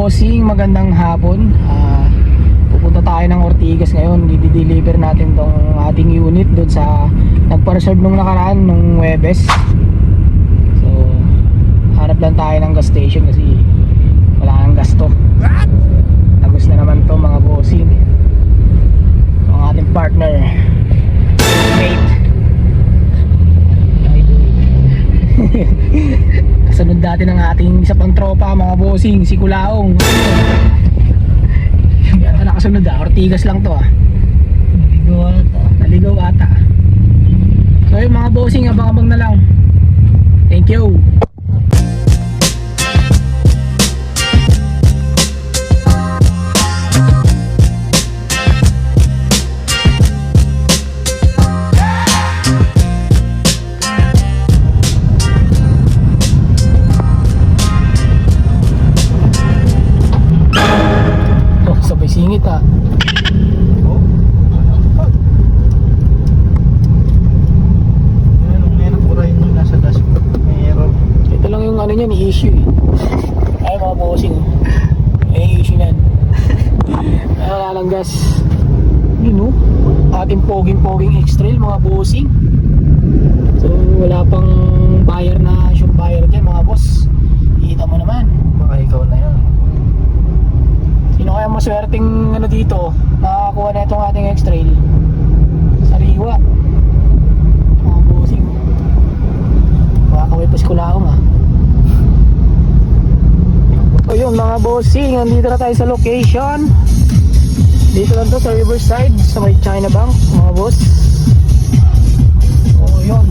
bossing, magandang hapon. Pupunta tayo ng Ortigas ngayon. I-deliver natin tong ating unit doon sa nagpa-reserve nung nakaraan nung Webes. So hanap lang tayo ng gas station kasi wala nang gasto. Tagos na naman to mga bossing. Ang ating partner, mate. Kasunod dati ng ating isa pang tropa mga bossing, si Kulaong. Ano nakasunod Ortigas lang to Naligaw ata. So yung mga bossing, abang-abang na lang. Thank you. Sabay singit Ito lang yung ano niya, ni-issue Ay mga bossing, issue yan. Wala lang gas. Yun ating poging X-Trail mga bossing. So wala pang buyer na sure buyer dyan mga boss. Kita mo naman. Baka ikaw na yan. Sino kaya maswerteng dito makakakuha na itong ating X-Trail? Sariwa mga bossing. Makakaway pa si Kulaong O yun mga bossing, nandito na tayo sa location. Dito lang to sa Riverside, sa may China Bank mga boss. O yun,